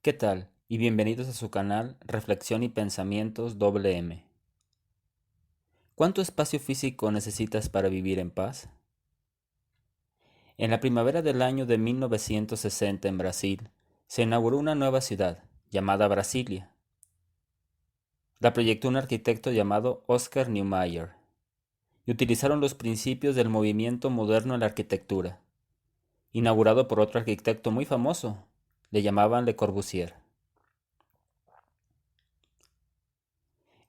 ¿Qué tal? Y bienvenidos a su canal Reflexión y Pensamientos M. ¿Cuánto espacio físico necesitas para vivir en paz? En la primavera del año de 1960 en Brasil, se inauguró una nueva ciudad, llamada Brasilia. La proyectó un arquitecto llamado Oscar Niemeyer, y utilizaron los principios del movimiento moderno en la arquitectura, inaugurado por otro arquitecto muy famoso, le llamaban Le Corbusier.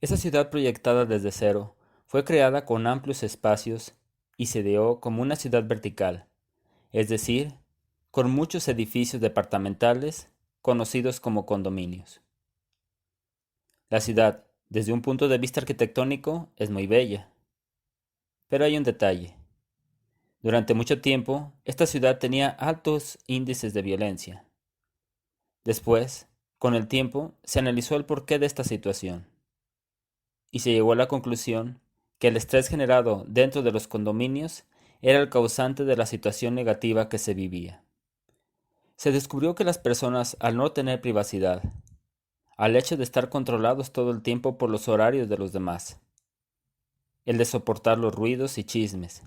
Esa ciudad proyectada desde cero fue creada con amplios espacios y se ideó como una ciudad vertical, es decir, con muchos edificios departamentales conocidos como condominios. La ciudad, desde un punto de vista arquitectónico, es muy bella. Pero hay un detalle. Durante mucho tiempo, esta ciudad tenía altos índices de violencia. Después, con el tiempo, se analizó el porqué de esta situación y se llegó a la conclusión que el estrés generado dentro de los condominios era el causante de la situación negativa que se vivía. Se descubrió que las personas, al no tener privacidad, al hecho de estar controlados todo el tiempo por los horarios de los demás, el de soportar los ruidos y chismes,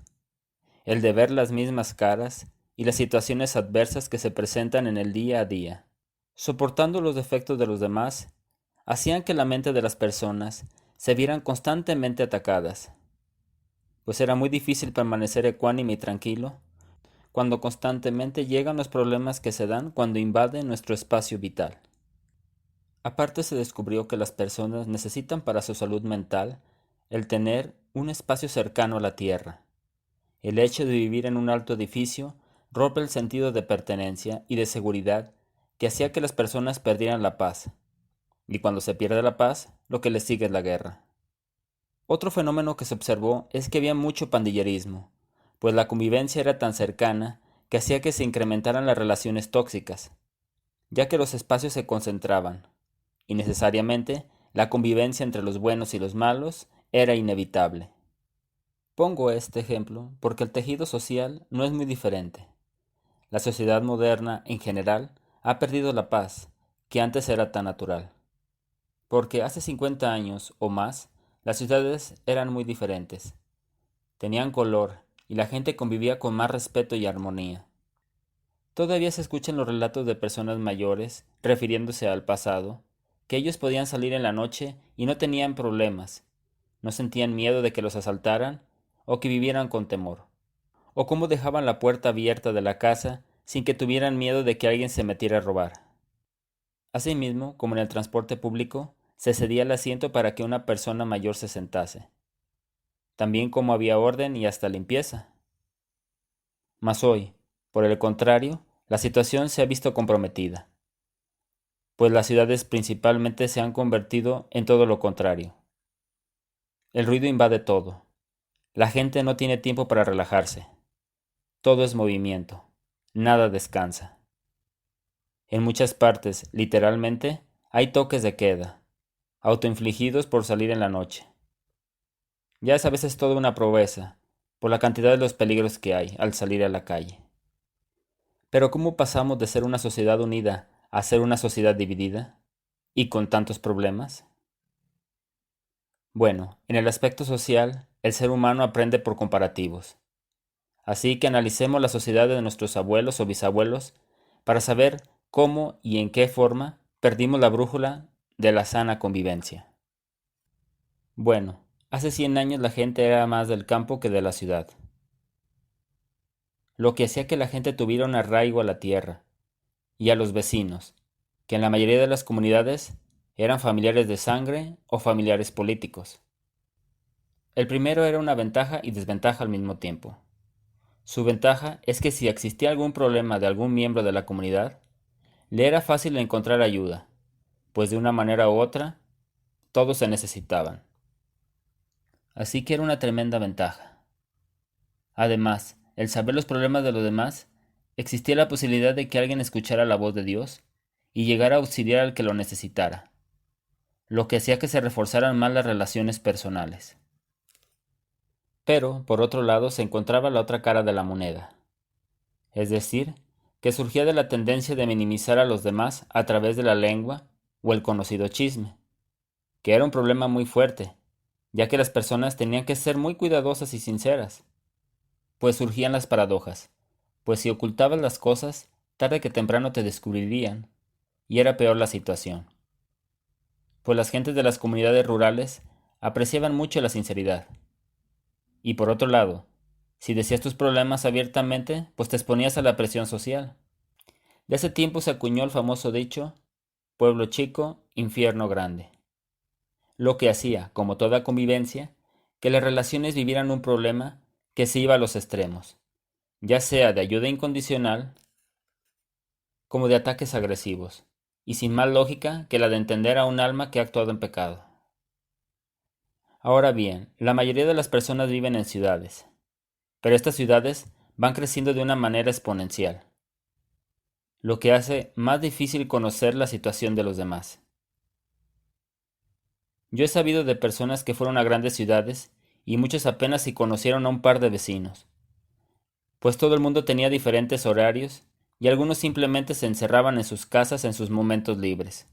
el de ver las mismas caras y las situaciones adversas que se presentan en el día a día, soportando los defectos de los demás, hacían que la mente de las personas se vieran constantemente atacadas, pues era muy difícil permanecer ecuánime y tranquilo cuando constantemente llegan los problemas que se dan cuando invaden nuestro espacio vital. Aparte se descubrió que las personas necesitan para su salud mental el tener un espacio cercano a la tierra. El hecho de vivir en un alto edificio rompe el sentido de pertenencia y de seguridad que hacía que las personas perdieran la paz. Y cuando se pierde la paz, lo que le sigue es la guerra. Otro fenómeno que se observó es que había mucho pandillerismo, pues la convivencia era tan cercana que hacía que se incrementaran las relaciones tóxicas, ya que los espacios se concentraban, y necesariamente la convivencia entre los buenos y los malos era inevitable. Pongo este ejemplo porque el tejido social no es muy diferente. La sociedad moderna, en general, ha perdido la paz, que antes era tan natural. Porque hace 50 años o más, las ciudades eran muy diferentes. Tenían color y la gente convivía con más respeto y armonía. Todavía se escuchan los relatos de personas mayores, refiriéndose al pasado, que ellos podían salir en la noche y no tenían problemas, no sentían miedo de que los asaltaran o que vivieran con temor, o cómo dejaban la puerta abierta de la casa sin que tuvieran miedo de que alguien se metiera a robar. Asimismo, como en el transporte público, se cedía el asiento para que una persona mayor se sentase. También como había orden y hasta limpieza. Mas hoy, por el contrario, la situación se ha visto comprometida, pues las ciudades principalmente se han convertido en todo lo contrario. El ruido invade todo. La gente no tiene tiempo para relajarse. Todo es movimiento. Nada descansa. En muchas partes, literalmente, hay toques de queda, autoinfligidos por salir en la noche. Ya es a veces toda una proeza, por la cantidad de los peligros que hay al salir a la calle. Pero ¿cómo pasamos de ser una sociedad unida a ser una sociedad dividida? ¿Y con tantos problemas? Bueno, en el aspecto social, el ser humano aprende por comparativos. Así que analicemos la sociedad de nuestros abuelos o bisabuelos para saber cómo y en qué forma perdimos la brújula de la sana convivencia. Bueno, hace 100 años la gente era más del campo que de la ciudad, lo que hacía que la gente tuviera un arraigo a la tierra y a los vecinos, que en la mayoría de las comunidades eran familiares de sangre o familiares políticos. El primero era una ventaja y desventaja al mismo tiempo. Su ventaja es que si existía algún problema de algún miembro de la comunidad, le era fácil encontrar ayuda, pues de una manera u otra, todos se necesitaban. Así que era una tremenda ventaja. Además, el saber los problemas de los demás, existía la posibilidad de que alguien escuchara la voz de Dios y llegara a auxiliar al que lo necesitara, lo que hacía que se reforzaran más las relaciones personales. Pero, por otro lado, se encontraba la otra cara de la moneda, es decir, que surgía de la tendencia de minimizar a los demás a través de la lengua o el conocido chisme, que era un problema muy fuerte, ya que las personas tenían que ser muy cuidadosas y sinceras, pues surgían las paradojas, pues si ocultabas las cosas, tarde que temprano te descubrirían, y era peor la situación, pues las gentes de las comunidades rurales apreciaban mucho la sinceridad. Y por otro lado, si decías tus problemas abiertamente, pues te exponías a la presión social. De ese tiempo se acuñó el famoso dicho, pueblo chico, infierno grande, lo que hacía, como toda convivencia, que las relaciones vivieran un problema que se iba a los extremos, ya sea de ayuda incondicional como de ataques agresivos, y sin más lógica que la de entender a un alma que ha actuado en pecado. Ahora bien, la mayoría de las personas viven en ciudades, pero estas ciudades van creciendo de una manera exponencial, lo que hace más difícil conocer la situación de los demás. Yo he sabido de personas que fueron a grandes ciudades y muchos apenas si conocieron a un par de vecinos, pues todo el mundo tenía diferentes horarios y algunos simplemente se encerraban en sus casas en sus momentos libres.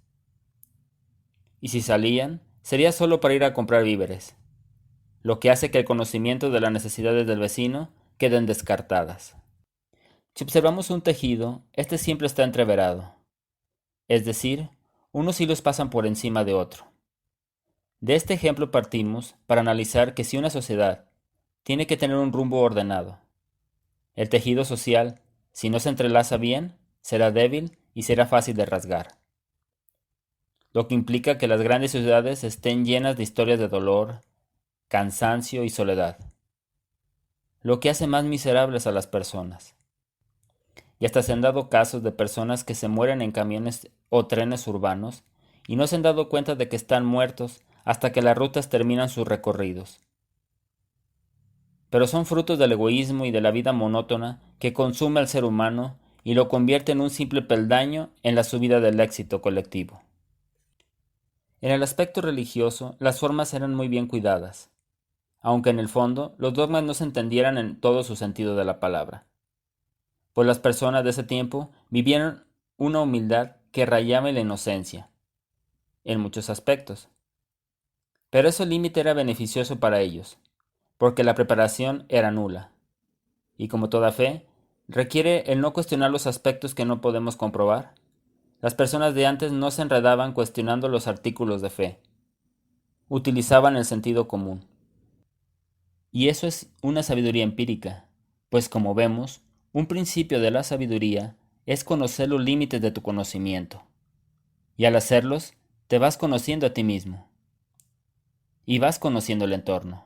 Y si salían, sería solo para ir a comprar víveres, lo que hace que el conocimiento de las necesidades del vecino queden descartadas. Si observamos un tejido, este siempre está entreverado, es decir, unos hilos pasan por encima de otro. De este ejemplo partimos para analizar que si una sociedad tiene que tener un rumbo ordenado, el tejido social, si no se entrelaza bien, será débil y será fácil de rasgar, lo que implica que las grandes ciudades estén llenas de historias de dolor, cansancio y soledad, lo que hace más miserables a las personas. Y hasta se han dado casos de personas que se mueren en camiones o trenes urbanos y no se han dado cuenta de que están muertos hasta que las rutas terminan sus recorridos. Pero son frutos del egoísmo y de la vida monótona que consume al ser humano y lo convierte en un simple peldaño en la subida del éxito colectivo. En el aspecto religioso, las formas eran muy bien cuidadas, aunque en el fondo los dogmas no se entendieran en todo su sentido de la palabra, pues las personas de ese tiempo vivieron una humildad que rayaba en la inocencia, en muchos aspectos. Pero ese límite era beneficioso para ellos, porque la preparación era nula, y como toda fe, requiere el no cuestionar los aspectos que no podemos comprobar. Las personas de antes no se enredaban cuestionando los artículos de fe, utilizaban el sentido común. Y eso es una sabiduría empírica, pues como vemos, un principio de la sabiduría es conocer los límites de tu conocimiento, y al hacerlos, te vas conociendo a ti mismo, y vas conociendo el entorno.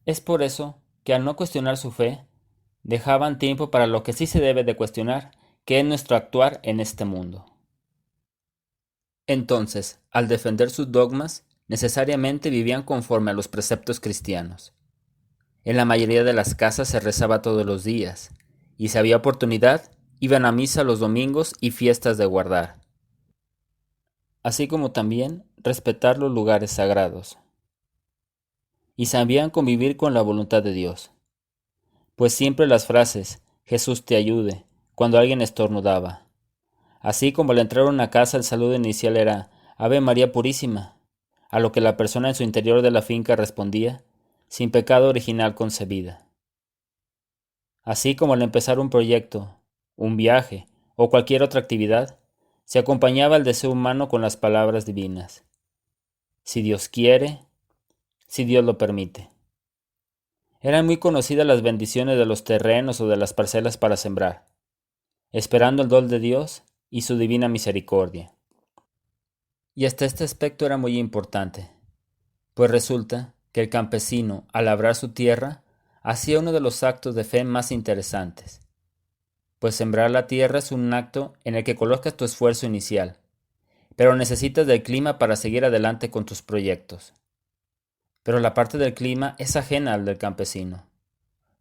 Es por eso que al no cuestionar su fe, dejaban tiempo para lo que sí se debe de cuestionar, que es nuestro actuar en este mundo. Entonces, al defender sus dogmas, necesariamente vivían conforme a los preceptos cristianos. En la mayoría de las casas se rezaba todos los días, y si había oportunidad, iban a misa los domingos y fiestas de guardar, así como también respetar los lugares sagrados. Y sabían convivir con la voluntad de Dios, pues siempre las frases Jesús te ayude cuando alguien estornudaba. Así como al entrar a una casa el saludo inicial era Ave María Purísima, a lo que la persona en su interior de la finca respondía, sin pecado original concebida. Así como al empezar un proyecto, un viaje o cualquier otra actividad, se acompañaba el deseo humano con las palabras divinas. Si Dios quiere, si Dios lo permite. Eran muy conocidas las bendiciones de los terrenos o de las parcelas para sembrar, esperando el don de Dios y su divina misericordia. Y hasta este aspecto era muy importante, pues resulta que el campesino, al labrar su tierra, hacía uno de los actos de fe más interesantes, pues sembrar la tierra es un acto en el que colocas tu esfuerzo inicial, pero necesitas del clima para seguir adelante con tus proyectos. Pero la parte del clima es ajena al del campesino,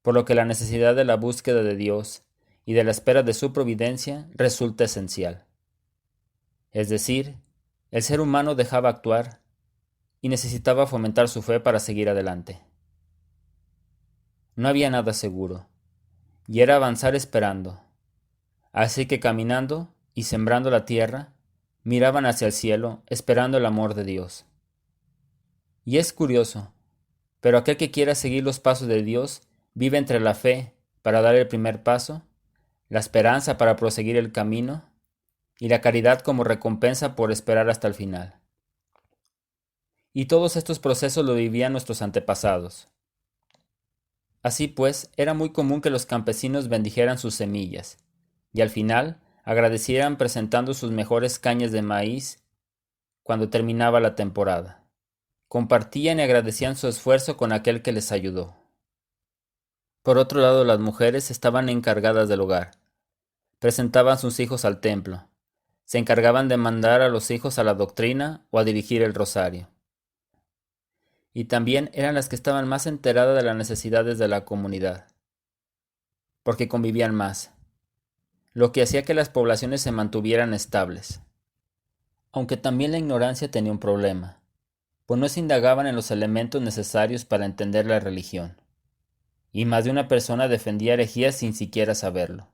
por lo que la necesidad de la búsqueda de Dios y de la espera de su providencia resulta esencial. Es decir, el ser humano dejaba actuar y necesitaba fomentar su fe para seguir adelante. No había nada seguro, y era avanzar esperando, Así que caminando y sembrando la tierra, miraban hacia el cielo, esperando el amor de Dios. Y es curioso, pero aquel que quiera seguir los pasos de Dios vive entre la fe para dar el primer paso, la esperanza para proseguir el camino y la caridad como recompensa por esperar hasta el final. Y todos estos procesos lo vivían nuestros antepasados. Así pues, era muy común que los campesinos bendijeran sus semillas, y al final agradecieran presentando sus mejores cañas de maíz cuando terminaba la temporada. Compartían y agradecían su esfuerzo con aquel que les ayudó. Por otro lado, las mujeres estaban encargadas del hogar. Presentaban sus hijos al templo. Se encargaban de mandar a los hijos a la doctrina o a dirigir el rosario. Y también eran las que estaban más enteradas de las necesidades de la comunidad, porque convivían más, lo que hacía que las poblaciones se mantuvieran estables. Aunque también la ignorancia tenía un problema, pues no se indagaban en los elementos necesarios para entender la religión, y más de una persona defendía herejías sin siquiera saberlo,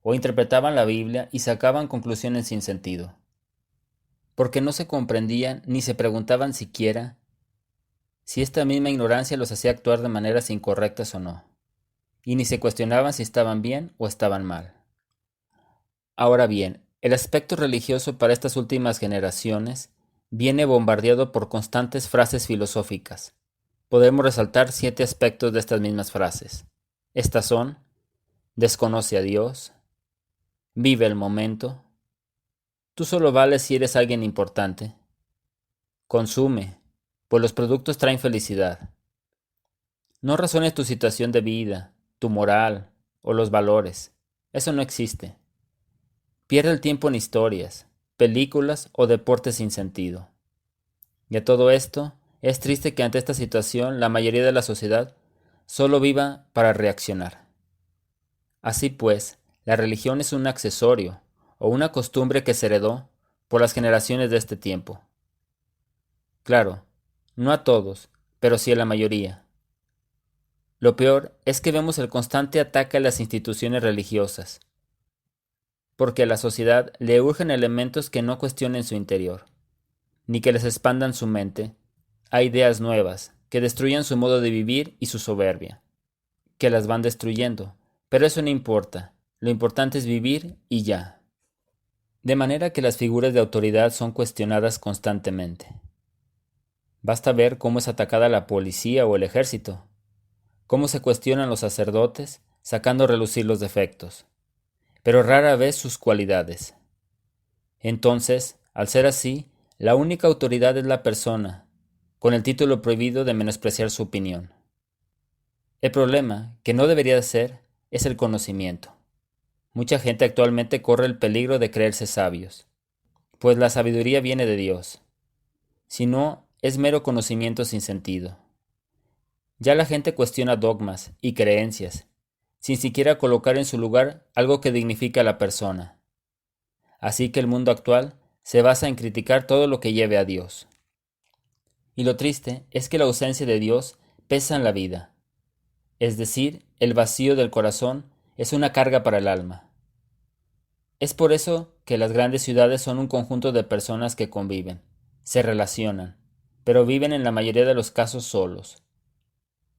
o interpretaban la Biblia y sacaban conclusiones sin sentido, porque no se comprendían ni se preguntaban siquiera si esta misma ignorancia los hacía actuar de maneras incorrectas o no, y ni se cuestionaban si estaban bien o estaban mal. Ahora bien, el aspecto religioso para estas últimas generaciones viene bombardeado por constantes frases filosóficas. Podemos resaltar 7 aspectos de estas mismas frases. Estas son: desconoce a Dios, vive el momento, tú solo vales si eres alguien importante, consume, pues los productos traen felicidad. No razones tu situación de vida, tu moral o los valores. Eso no existe. Pierde el tiempo en historias, películas o deportes sin sentido. Y a todo esto, es triste que ante esta situación la mayoría de la sociedad solo viva para reaccionar. Así pues, la religión es un accesorio o una costumbre que se heredó por las generaciones de este tiempo. Claro, no a todos, pero sí a la mayoría. Lo peor es que vemos el constante ataque a las instituciones religiosas, porque a la sociedad le urgen elementos que no cuestionen su interior, ni que les expandan su mente, a ideas nuevas, que destruyan su modo de vivir y su soberbia, que las van destruyendo, pero eso no importa, lo importante es vivir y ya. De manera que las figuras de autoridad son cuestionadas constantemente. Basta ver cómo es atacada la policía o el ejército, cómo se cuestionan los sacerdotes, sacando a relucir los defectos, pero rara vez sus cualidades. Entonces, al ser así, la única autoridad es la persona, con el título prohibido de menospreciar su opinión. El problema, que no debería ser, es el conocimiento. Mucha gente actualmente corre el peligro de creerse sabios, pues la sabiduría viene de Dios. Si no, es mero conocimiento sin sentido. Ya la gente cuestiona dogmas y creencias, sin siquiera colocar en su lugar algo que dignifique a la persona. Así que el mundo actual se basa en criticar todo lo que lleve a Dios. Y lo triste es que la ausencia de Dios pesa en la vida. Es decir, el vacío del corazón es una carga para el alma. Es por eso que las grandes ciudades son un conjunto de personas que conviven, se relacionan, pero viven en la mayoría de los casos solos.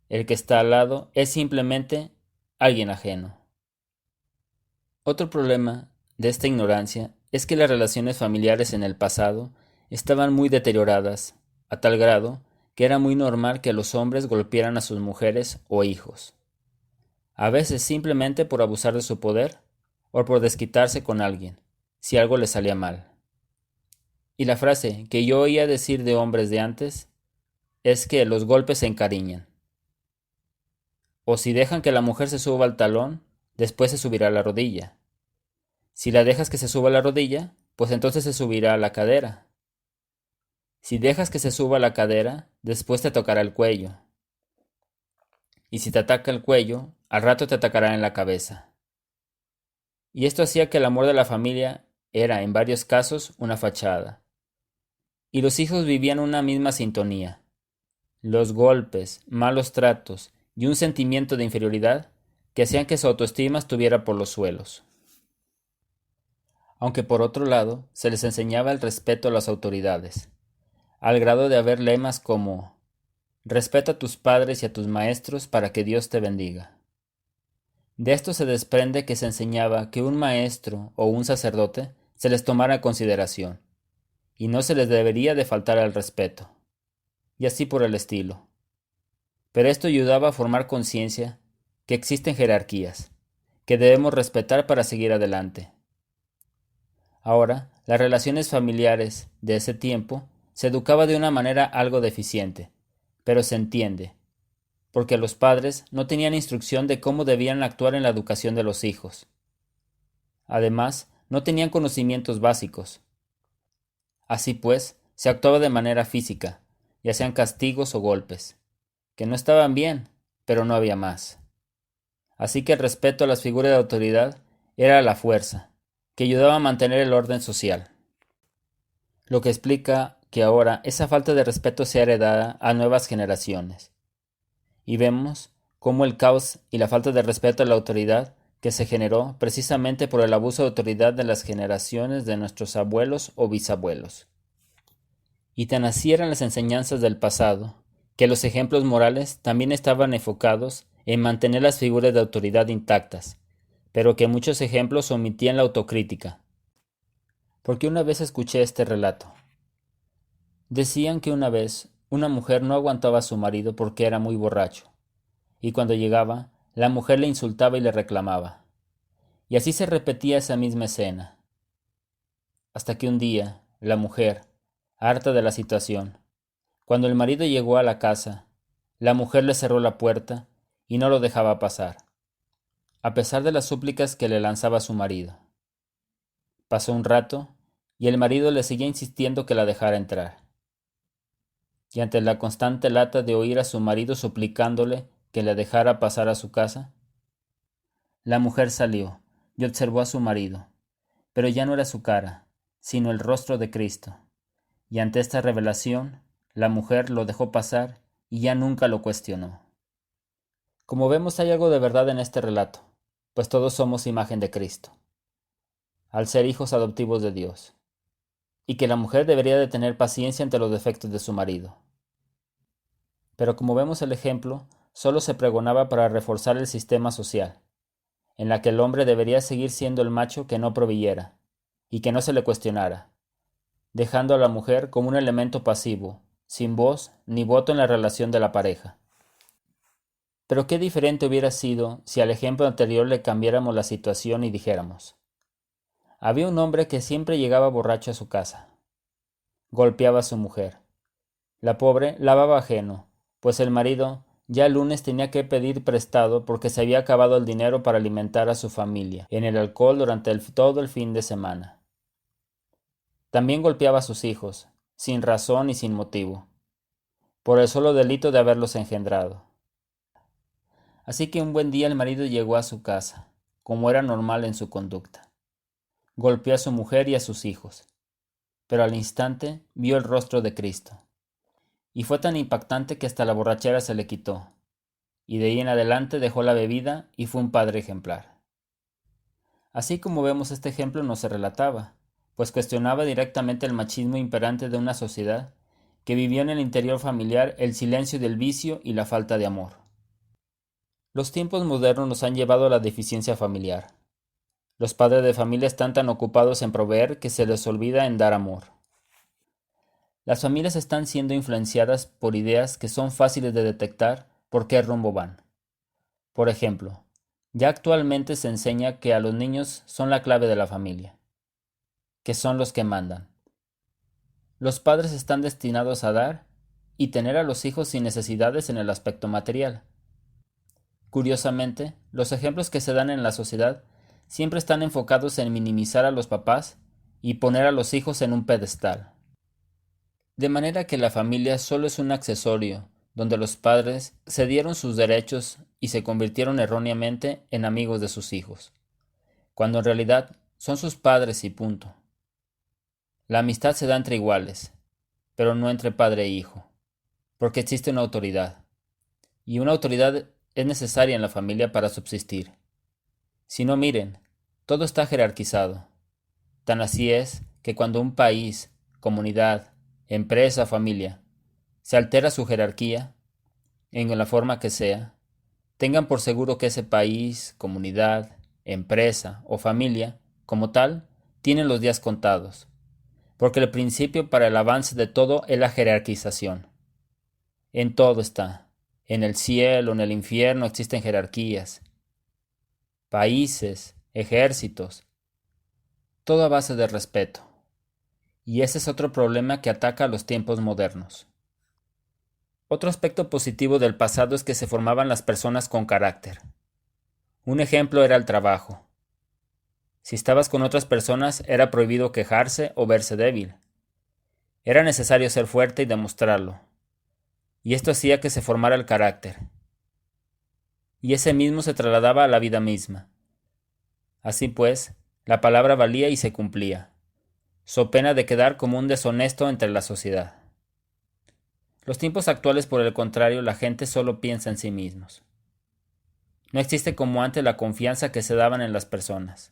El que está al lado es simplemente alguien ajeno. Otro problema de esta ignorancia es que las relaciones familiares en el pasado estaban muy deterioradas, a tal grado que era muy normal que los hombres golpearan a sus mujeres o hijos, a veces simplemente por abusar de su poder o por desquitarse con alguien, si algo les salía mal. Y la frase que yo oía decir de hombres de antes es que los golpes se encariñan. O si dejan que la mujer se suba al talón, después se subirá a la rodilla. Si la dejas que se suba a la rodilla, pues entonces se subirá a la cadera. Si dejas que se suba a la cadera, después te tocará el cuello. Y si te ataca el cuello, al rato te atacará en la cabeza. Y esto hacía que el amor de la familia era, en varios casos, una fachada. Y los hijos vivían una misma sintonía. Los golpes, malos tratos y un sentimiento de inferioridad que hacían que su autoestima estuviera por los suelos. aunque por otro lado se les enseñaba el respeto a las autoridades, al grado de haber lemas como «Respeta a tus padres y a tus maestros para que Dios te bendiga». De esto se desprende que se enseñaba que un maestro o un sacerdote se les tomara en consideración, y no se les debería de faltar al respeto, y así por el estilo. Pero esto ayudaba a formar conciencia que existen jerarquías, que debemos respetar para seguir adelante. Ahora, las relaciones familiares de ese tiempo se educaba de una manera algo deficiente, pero se entiende, porque los padres no tenían instrucción de cómo debían actuar en la educación de los hijos. Además, no tenían conocimientos básicos. Así pues, se actuaba de manera física, ya sean castigos o golpes, que no estaban bien, pero no había más. Así que el respeto a las figuras de autoridad era la fuerza, que ayudaba a mantener el orden social. Lo que explica que ahora esa falta de respeto sea heredada a nuevas generaciones. Y vemos cómo el caos y la falta de respeto a la autoridad que se generó precisamente por el abuso de autoridad de las generaciones de nuestros abuelos o bisabuelos. Y tan así eran las enseñanzas del pasado, que los ejemplos morales también estaban enfocados en mantener las figuras de autoridad intactas, pero que muchos ejemplos omitían la autocrítica. Porque una vez escuché este relato. Decían que una vez una mujer no aguantaba a su marido porque era muy borracho, y cuando llegaba, la mujer le insultaba y le reclamaba. Y así se repetía esa misma escena. Hasta que un día, la mujer, harta de la situación, cuando el marido llegó a la casa, la mujer le cerró la puerta y no lo dejaba pasar, a pesar de las súplicas que le lanzaba su marido. Pasó un rato y el marido le seguía insistiendo que la dejara entrar. Y ante la constante lata de oír a su marido suplicándole que le dejara pasar a su casa, la mujer salió y observó a su marido, pero ya no era su cara, sino el rostro de Cristo. Y ante esta revelación, la mujer lo dejó pasar y ya nunca lo cuestionó. Como vemos, hay algo de verdad en este relato, pues todos somos imagen de Cristo, al ser hijos adoptivos de Dios, y que la mujer debería de tener paciencia ante los defectos de su marido. Pero como vemos el ejemplo, solo se pregonaba para reforzar el sistema social, en la que el hombre debería seguir siendo el macho que no proveyera, y que no se le cuestionara, dejando a la mujer como un elemento pasivo, sin voz ni voto en la relación de la pareja. Pero qué diferente hubiera sido si al ejemplo anterior le cambiáramos la situación y dijéramos: había un hombre que siempre llegaba borracho a su casa. Golpeaba a su mujer. La pobre lavaba ajeno, pues el marido ya el lunes tenía que pedir prestado porque se había acabado el dinero para alimentar a su familia en el alcohol durante todo el fin de semana. También golpeaba a sus hijos, sin razón y sin motivo, por el solo delito de haberlos engendrado. Así que un buen día el marido llegó a su casa, como era normal en su conducta. Golpeó a su mujer y a sus hijos, pero al instante vio el rostro de Cristo. Y fue tan impactante que hasta la borrachera se le quitó, y de ahí en adelante dejó la bebida y fue un padre ejemplar. Así como vemos, este ejemplo no se relataba, pues cuestionaba directamente el machismo imperante de una sociedad que vivió en el interior familiar el silencio del vicio y la falta de amor. Los tiempos modernos nos han llevado a la deficiencia familiar. Los padres de familia están tan ocupados en proveer que se les olvida en dar amor. Las familias están siendo influenciadas por ideas que son fáciles de detectar por qué rumbo van. Por ejemplo, ya actualmente se enseña que a los niños son la clave de la familia, que son los que mandan. Los padres están destinados a dar y tener a los hijos sin necesidades en el aspecto material. Curiosamente, los ejemplos que se dan en la sociedad siempre están enfocados en minimizar a los papás y poner a los hijos en un pedestal. De manera que la familia solo es un accesorio, donde los padres cedieron sus derechos y se convirtieron erróneamente en amigos de sus hijos, cuando en realidad son sus padres y punto. La amistad se da entre iguales, pero no entre padre e hijo, porque existe una autoridad, y una autoridad es necesaria en la familia para subsistir. Si no, miren, todo está jerarquizado. Tan así es que cuando un país, comunidad, empresa o familia se altera su jerarquía, en la forma que sea, tengan por seguro que ese país, comunidad, empresa o familia, como tal, tienen los días contados, porque el principio para el avance de todo es la jerarquización. En todo está. En el cielo, en el infierno existen jerarquías, países, ejércitos, todo a base de respeto. Y ese es otro problema que ataca a los tiempos modernos. Otro aspecto positivo del pasado es que se formaban las personas con carácter. Un ejemplo era el trabajo. Si estabas con otras personas era prohibido quejarse o verse débil. Era necesario ser fuerte y demostrarlo. Y esto hacía que se formara el carácter. Y ese mismo se trasladaba a la vida misma. Así pues, la palabra valía y se cumplía, so pena de quedar como un deshonesto entre la sociedad. Los tiempos actuales, por el contrario, la gente solo piensa en sí mismos. No existe como antes la confianza que se daban en las personas.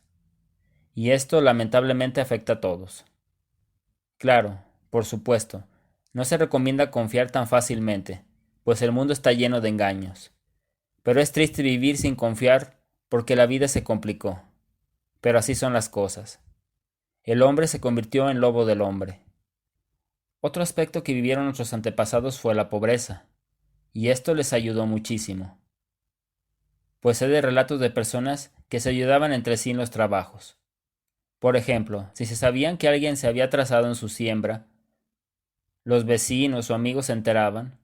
Y esto lamentablemente afecta a todos. Claro, por supuesto, no se recomienda confiar tan fácilmente, pues el mundo está lleno de engaños. Pero es triste vivir sin confiar porque la vida se complicó. Pero así son las cosas. El hombre se convirtió en lobo del hombre. Otro aspecto que vivieron nuestros antepasados fue la pobreza, y esto les ayudó muchísimo. Pues sé de relatos de personas que se ayudaban entre sí en los trabajos. Por ejemplo, si se sabían que alguien se había atrasado en su siembra, los vecinos o amigos se enteraban,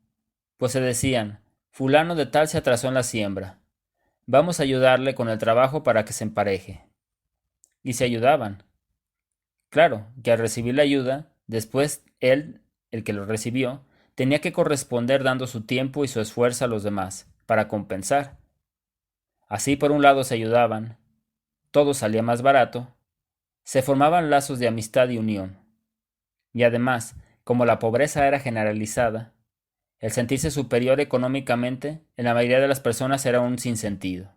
pues se decían, fulano de tal se atrasó en la siembra, vamos a ayudarle con el trabajo para que se empareje. Y se ayudaban. Claro, que al recibir la ayuda, después él, el que lo recibió, tenía que corresponder dando su tiempo y su esfuerzo a los demás, para compensar. Así por un lado se ayudaban, todo salía más barato, se formaban lazos de amistad y unión. Y además, como la pobreza era generalizada, el sentirse superior económicamente en la mayoría de las personas era un sinsentido.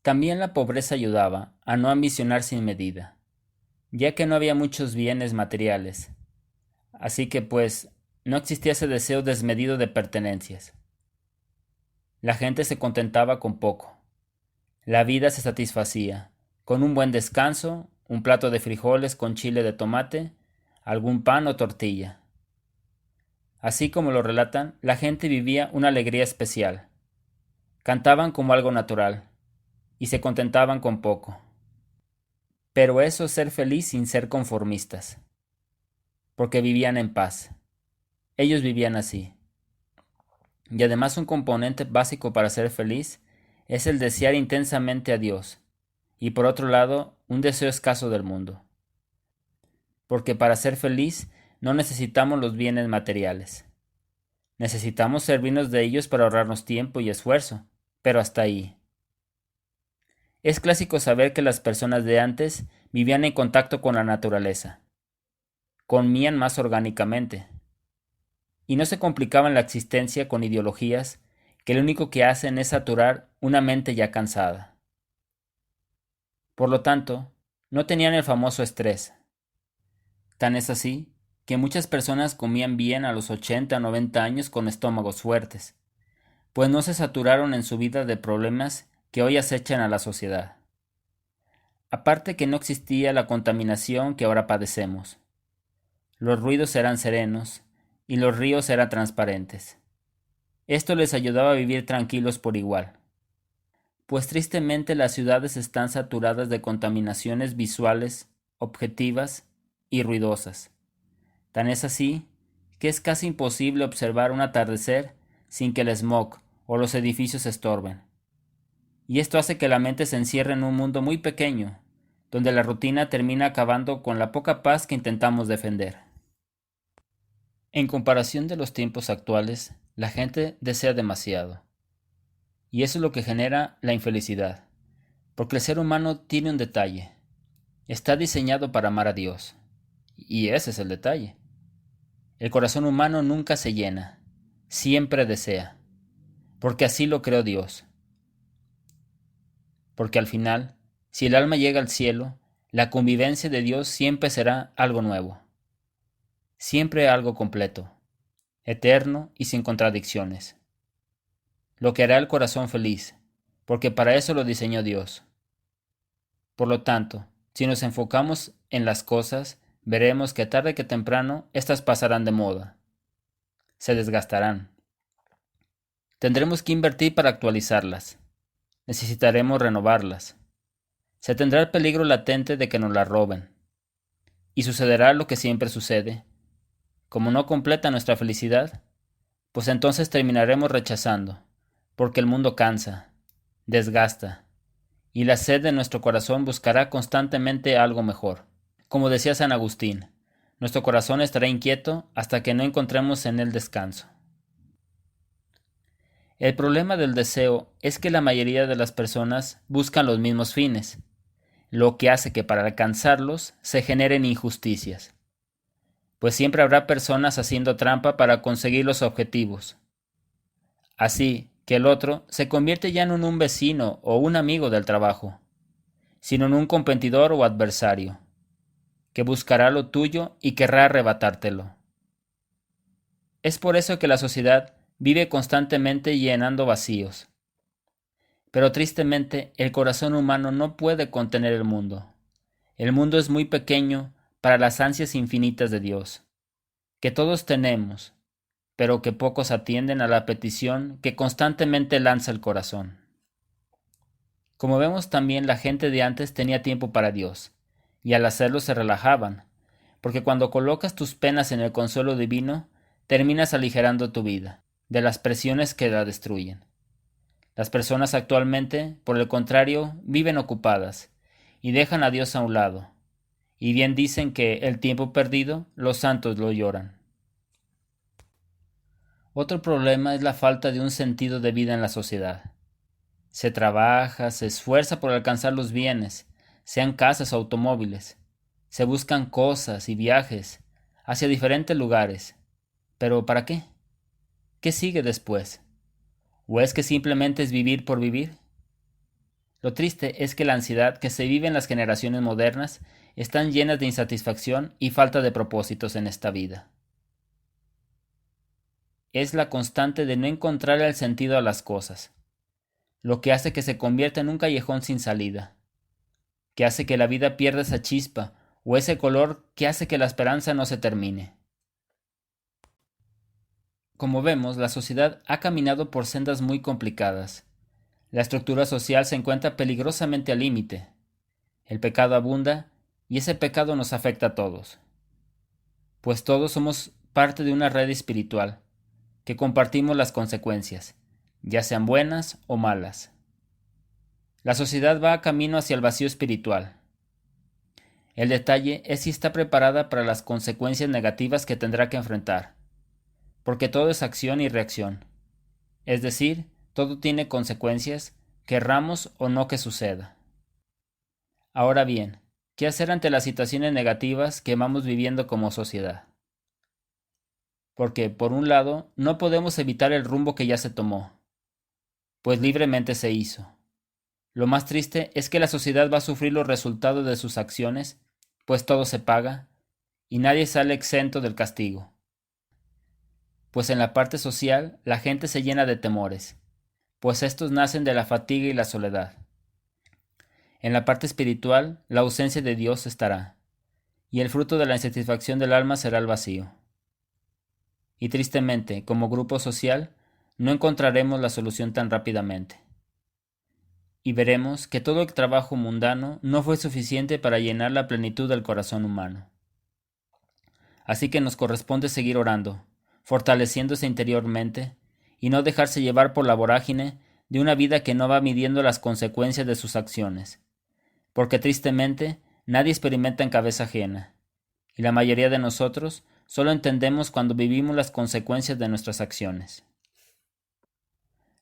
También la pobreza ayudaba a no ambicionar sin medida, ya que no había muchos bienes materiales, así que pues no existía ese deseo desmedido de pertenencias. La gente se contentaba con poco. La vida se satisfacía, con un buen descanso, un plato de frijoles con chile de tomate, algún pan o tortilla. Así como lo relatan, la gente vivía una alegría especial. Cantaban como algo natural, y se contentaban con poco. Pero eso es ser feliz sin ser conformistas, porque vivían en paz. Ellos vivían así. Y además un componente básico para ser feliz es el desear intensamente a Dios, y por otro lado, un deseo escaso del mundo. Porque para ser feliz no necesitamos los bienes materiales. Necesitamos servirnos de ellos para ahorrarnos tiempo y esfuerzo, pero hasta ahí. Es clásico saber que las personas de antes vivían en contacto con la naturaleza, comían más orgánicamente, y no se complicaban la existencia con ideologías que lo único que hacen es saturar una mente ya cansada. Por lo tanto, no tenían el famoso estrés. Tan es así que muchas personas comían bien a los 80 o 90 años con estómagos fuertes, pues no se saturaron en su vida de problemas que hoy acechan a la sociedad. Aparte que no existía la contaminación que ahora padecemos. Los ruidos eran serenos y los ríos eran transparentes. Esto les ayudaba a vivir tranquilos por igual. Pues tristemente las ciudades están saturadas de contaminaciones visuales, objetivas y ruidosas. Tan es así que es casi imposible observar un atardecer sin que el smog o los edificios estorben. Y esto hace que la mente se encierre en un mundo muy pequeño, donde la rutina termina acabando con la poca paz que intentamos defender. En comparación de los tiempos actuales, la gente desea demasiado. Y eso es lo que genera la infelicidad. Porque el ser humano tiene un detalle. Está diseñado para amar a Dios. Y ese es el detalle. El corazón humano nunca se llena. Siempre desea. Porque así lo creó Dios. Porque al final, si el alma llega al cielo, La convivencia de Dios siempre será algo nuevo, siempre algo completo, eterno y sin contradicciones. Lo que hará el corazón feliz, porque para eso lo diseñó Dios. Por lo tanto, si nos enfocamos en las cosas, veremos que tarde que temprano éstas pasarán de moda, se desgastarán. Tendremos que invertir para actualizarlas. Necesitaremos renovarlas. Se tendrá el peligro latente de que nos las roben. Y sucederá lo que siempre sucede. Como no completa nuestra felicidad, pues entonces terminaremos rechazando, porque el mundo cansa, desgasta, y la sed de nuestro corazón buscará constantemente algo mejor. Como decía San Agustín, nuestro corazón estará inquieto hasta que no encontremos en él descanso. El problema del deseo es que la mayoría de las personas buscan los mismos fines, lo que hace que para alcanzarlos se generen injusticias, pues siempre habrá personas haciendo trampa para conseguir los objetivos. Así que el otro se convierte ya no en un vecino o un amigo del trabajo, sino en un competidor o adversario, que buscará lo tuyo y querrá arrebatártelo. Es por eso que la sociedad vive constantemente llenando vacíos. Pero tristemente el corazón humano no puede contener el mundo. El mundo es muy pequeño para las ansias infinitas de Dios, que todos tenemos, pero que pocos atienden a la petición que constantemente lanza el corazón. Como vemos también, la gente de antes tenía tiempo para Dios, y al hacerlo se relajaban, porque cuando colocas tus penas en el consuelo divino, terminas aligerando tu vida de las presiones que la destruyen. Las personas actualmente, por el contrario, viven ocupadas y dejan a Dios a un lado, y bien dicen que el tiempo perdido los santos lo lloran. Otro problema es la falta de un sentido de vida en la sociedad. Se trabaja, se esfuerza por alcanzar los bienes, sean casas o automóviles. Se buscan cosas y viajes hacia diferentes lugares. ¿Pero para qué? ¿Qué sigue después? ¿O es que simplemente es vivir por vivir? Lo triste es que la ansiedad que se vive en las generaciones modernas están llenas de insatisfacción y falta de propósitos en esta vida. Es la constante de no encontrar el sentido a las cosas, lo que hace que se convierta en un callejón sin salida, que hace que la vida pierda esa chispa o ese color que hace que la esperanza no se termine. Como vemos, la sociedad ha caminado por sendas muy complicadas. La estructura social se encuentra peligrosamente al límite. El pecado abunda y ese pecado nos afecta a todos, pues todos somos parte de una red espiritual, que compartimos las consecuencias, ya sean buenas o malas. La sociedad va camino hacia el vacío espiritual. El detalle es si está preparada para las consecuencias negativas que tendrá que enfrentar, porque todo es acción y reacción, es decir, todo tiene consecuencias, querramos o no que suceda. Ahora bien, ¿qué hacer ante las situaciones negativas que vamos viviendo como sociedad? Porque, por un lado, no podemos evitar el rumbo que ya se tomó, pues libremente se hizo. Lo más triste es que la sociedad va a sufrir los resultados de sus acciones, pues todo se paga, y nadie sale exento del castigo. Pues en la parte social la gente se llena de temores, pues estos nacen de la fatiga y la soledad. En la parte espiritual la ausencia de Dios estará, y el fruto de la insatisfacción del alma será el vacío. Y tristemente, como grupo social, no encontraremos la solución tan rápidamente. Y veremos que todo el trabajo mundano no fue suficiente para llenar la plenitud del corazón humano. Así que nos corresponde seguir orando, fortaleciéndose interiormente, y no dejarse llevar por la vorágine de una vida que no va midiendo las consecuencias de sus acciones, porque tristemente nadie experimenta en cabeza ajena, y la mayoría de nosotros solo entendemos cuando vivimos las consecuencias de nuestras acciones.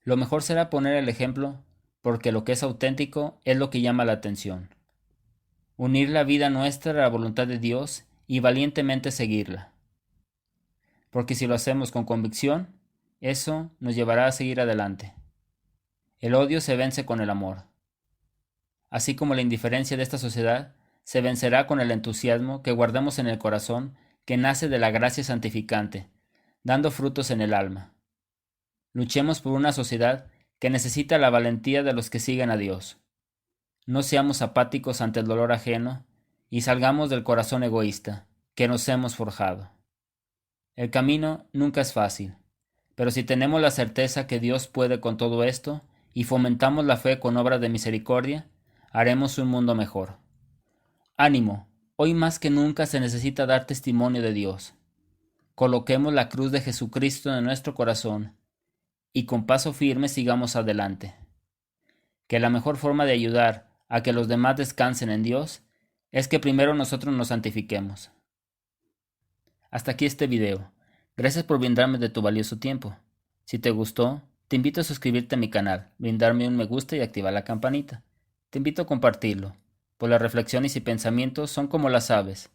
Lo mejor será poner el ejemplo, porque lo que es auténtico es lo que llama la atención. Unir la vida nuestra a la voluntad de Dios y valientemente seguirla. Porque si lo hacemos con convicción, eso nos llevará a seguir adelante. El odio se vence con el amor. Así como la indiferencia de esta sociedad se vencerá con el entusiasmo que guardamos en el corazón, que nace de la gracia santificante, dando frutos en el alma. Luchemos por una sociedad que necesita la valentía de los que siguen a Dios. No seamos apáticos ante el dolor ajeno y salgamos del corazón egoísta que nos hemos forjado. El camino nunca es fácil, pero si tenemos la certeza que Dios puede con todo esto y fomentamos la fe con obras de misericordia, haremos un mundo mejor. Ánimo, hoy más que nunca se necesita dar testimonio de Dios. Coloquemos la cruz de Jesucristo en nuestro corazón y con paso firme sigamos adelante. Que la mejor forma de ayudar a que los demás descansen en Dios es que primero nosotros nos santifiquemos. Hasta aquí este video. Gracias por brindarme de tu valioso tiempo. Si te gustó, te invito a suscribirte a mi canal, brindarme un me gusta y activar la campanita. Te invito a compartirlo, pues las reflexiones y pensamientos son como las aves,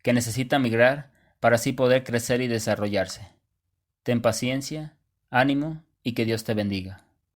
que necesitan migrar para así poder crecer y desarrollarse. Ten paciencia, ánimo y que Dios te bendiga.